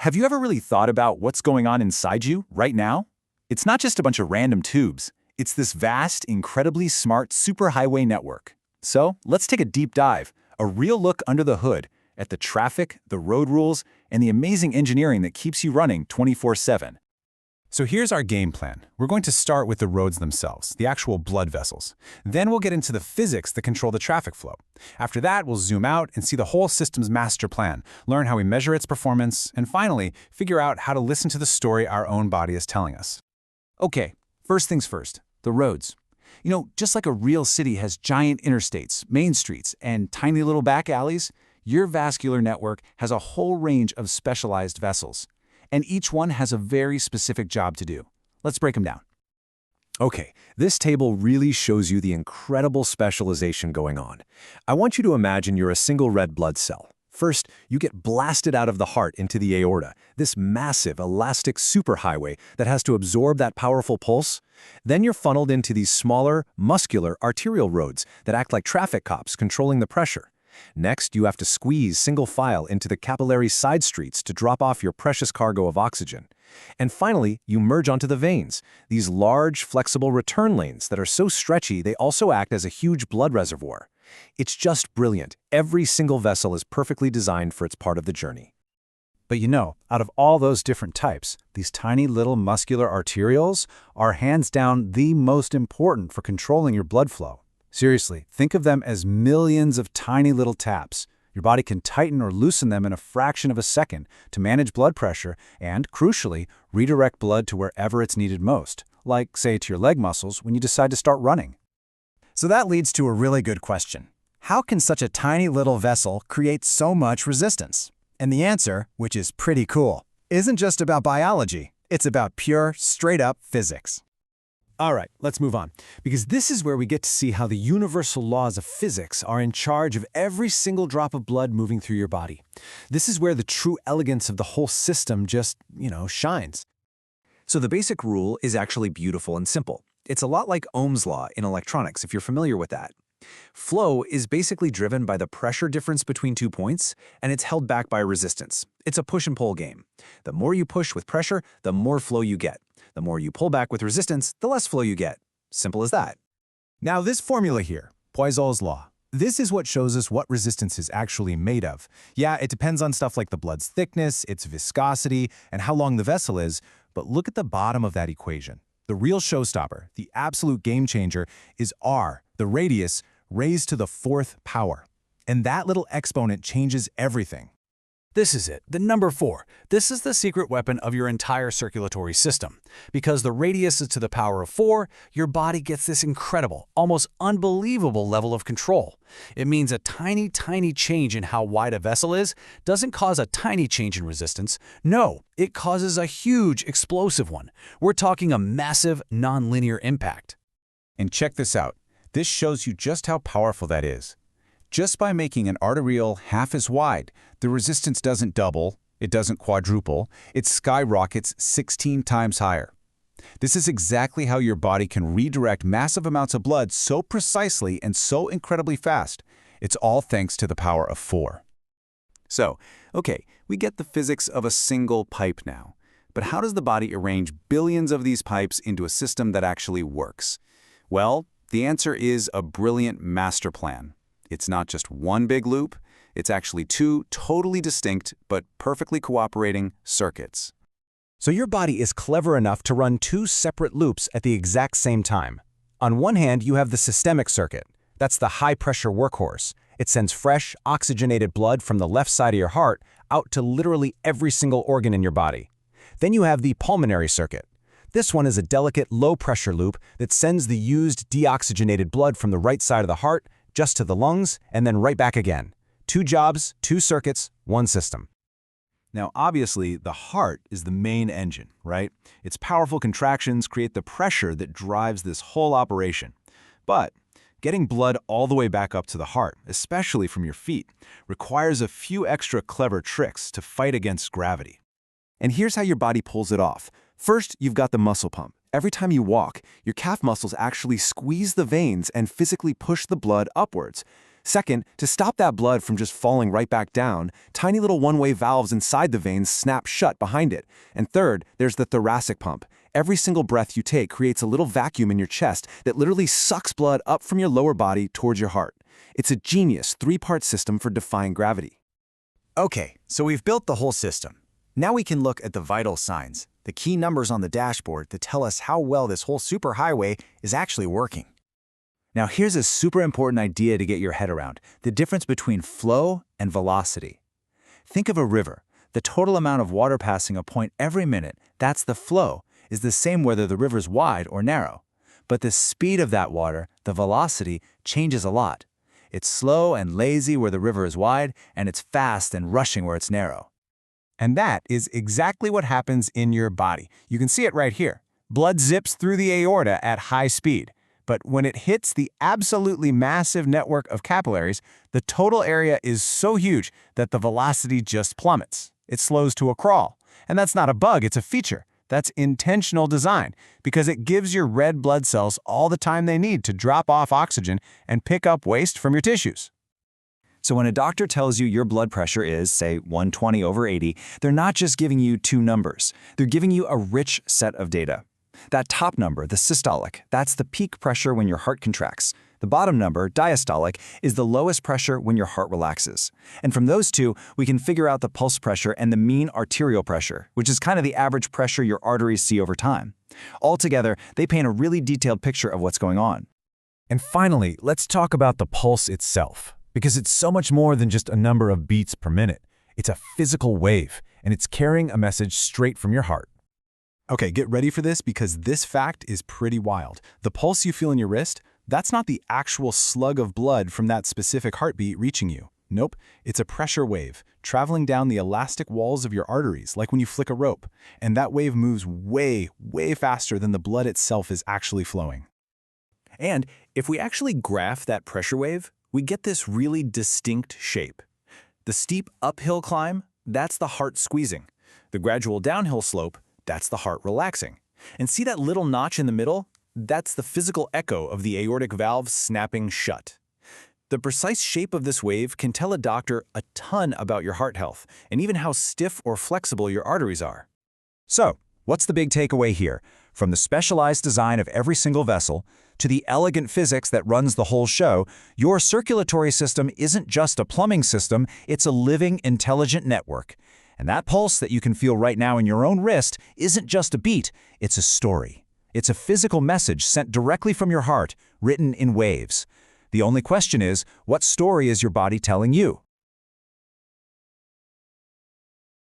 Have you ever really thought about what's going on inside you right now? It's not just a bunch of random tubes. It's this vast, incredibly smart superhighway network. So let's take a deep dive, a real look under the hood at the traffic, the road rules, and the amazing engineering that keeps you running 24/7. So here's our game plan. We're going to start with the roads themselves, the actual blood vessels. Then we'll get into the physics that control the traffic flow. After that, we'll zoom out and see the whole system's master plan, learn how we measure its performance, and finally, figure out how to listen to the story our own body is telling us. Okay, first things first, the roads. Just like a real city has giant interstates, main streets, and tiny little back alleys, your vascular network has a whole range of specialized vessels. And each one has a very specific job to do. Let's break them down. Okay, this table really shows you the incredible specialization going on. I want you to imagine you're a single red blood cell. First, you get blasted out of the heart into the aorta, this massive, elastic superhighway that has to absorb that powerful pulse. Then you're funneled into these smaller, muscular arterial roads that act like traffic cops controlling the pressure. Next, you have to squeeze single file into the capillary side streets to drop off your precious cargo of oxygen. And finally, you merge onto the veins, these large, flexible return lanes that are so stretchy they also act as a huge blood reservoir. It's just brilliant. Every single vessel is perfectly designed for its part of the journey. But out of all those different types, these tiny little muscular arterioles are hands down the most important for controlling your blood flow. Seriously, think of them as millions of tiny little taps. Your body can tighten or loosen them in a fraction of a second to manage blood pressure and, crucially, redirect blood to wherever it's needed most, like, say, to your leg muscles when you decide to start running. So that leads to a really good question. How can such a tiny little vessel create so much resistance? And the answer, which is pretty cool, isn't just about biology. It's about pure, straight-up physics. All right, let's move on, because this is where we get to see how the universal laws of physics are in charge of every single drop of blood moving through your body. This is where the true elegance of the whole system just, shines. So the basic rule is actually beautiful and simple. It's a lot like Ohm's law in electronics, if you're familiar with that. Flow is basically driven by the pressure difference between 2 points, and it's held back by resistance. It's a push and pull game. The more you push with pressure, the more flow you get. The more you pull back with resistance, the less flow you get. Simple as that. Now this formula here, Poisson's law, this is what shows us what resistance is actually made of. Yeah, it depends on stuff like the blood's thickness, its viscosity, and how long the vessel is, but look at the bottom of that equation. The real showstopper, the absolute game changer, is r, the radius, raised to the 4th power. And that little exponent changes everything. This is it, the number 4. This is the secret weapon of your entire circulatory system. Because the radius is to the power of 4, your body gets this incredible, almost unbelievable level of control. It means a tiny, tiny change in how wide a vessel is doesn't cause a tiny change in resistance. No, it causes a huge, explosive one. We're talking a massive, nonlinear impact. And check this out. This shows you just how powerful that is. Just by making an arteriole half as wide, the resistance doesn't double, it doesn't quadruple, it skyrockets 16 times higher. This is exactly how your body can redirect massive amounts of blood so precisely and so incredibly fast. It's all thanks to the power of 4. So, okay, we get the physics of a single pipe now. But how does the body arrange billions of these pipes into a system that actually works? Well, the answer is a brilliant master plan. It's not just one big loop, it's actually 2 totally distinct but perfectly cooperating circuits. So your body is clever enough to run 2 separate loops at the exact same time. On one hand, you have the systemic circuit. That's the high-pressure workhorse. It sends fresh, oxygenated blood from the left side of your heart out to literally every single organ in your body. Then you have the pulmonary circuit. This one is a delicate, low-pressure loop that sends the used, deoxygenated blood from the right side of the heart just to the lungs, and then right back again. 2 jobs, 2 circuits, 1 system. Now, obviously, the heart is the main engine, right? Its powerful contractions create the pressure that drives this whole operation. But getting blood all the way back up to the heart, especially from your feet, requires a few extra clever tricks to fight against gravity. And here's how your body pulls it off. First, you've got the muscle pump. Every time you walk, your calf muscles actually squeeze the veins and physically push the blood upwards. Second, to stop that blood from just falling right back down, tiny little one-way valves inside the veins snap shut behind it. And third, there's the thoracic pump. Every single breath you take creates a little vacuum in your chest that literally sucks blood up from your lower body towards your heart. It's a genius three-part system for defying gravity. Okay, so we've built the whole system. Now we can look at the vital signs, the key numbers on the dashboard that tell us how well this whole superhighway is actually working. Now here's a super important idea to get your head around, the difference between flow and velocity. Think of a river. The total amount of water passing a point every minute, that's the flow, is the same whether the river's wide or narrow. But the speed of that water, the velocity, changes a lot. It's slow and lazy where the river is wide, and it's fast and rushing where it's narrow. And that is exactly what happens in your body. You can see it right here. Blood zips through the aorta at high speed. But when it hits the absolutely massive network of capillaries, the total area is so huge that the velocity just plummets. It slows to a crawl. And that's not a bug, it's a feature. That's intentional design, because it gives your red blood cells all the time they need to drop off oxygen and pick up waste from your tissues. So when a doctor tells you your blood pressure is, say, 120/80, they're not just giving you two numbers. They're giving you a rich set of data. That top number, the systolic, that's the peak pressure when your heart contracts. The bottom number, diastolic, is the lowest pressure when your heart relaxes. And from those two, we can figure out the pulse pressure and the mean arterial pressure, which is kind of the average pressure your arteries see over time. Altogether, they paint a really detailed picture of what's going on. And finally, let's talk about the pulse itself, because it's so much more than just a number of beats per minute. It's a physical wave, and it's carrying a message straight from your heart. Okay, get ready for this because this fact is pretty wild. The pulse you feel in your wrist, that's not the actual slug of blood from that specific heartbeat reaching you. Nope, it's a pressure wave traveling down the elastic walls of your arteries, like when you flick a rope. And that wave moves way, way faster than the blood itself is actually flowing. And if we actually graph that pressure wave, we get this really distinct shape. The steep uphill climb, that's the heart squeezing. The gradual downhill slope, that's the heart relaxing. And see that little notch in the middle? That's the physical echo of the aortic valve snapping shut. The precise shape of this wave can tell a doctor a ton about your heart health and even how stiff or flexible your arteries are. So, what's the big takeaway here? From the specialized design of every single vessel to the elegant physics that runs the whole show, your circulatory system isn't just a plumbing system, it's a living, intelligent network. And that pulse that you can feel right now in your own wrist isn't just a beat, it's a story. It's a physical message sent directly from your heart, written in waves. The only question is, what story is your body telling you?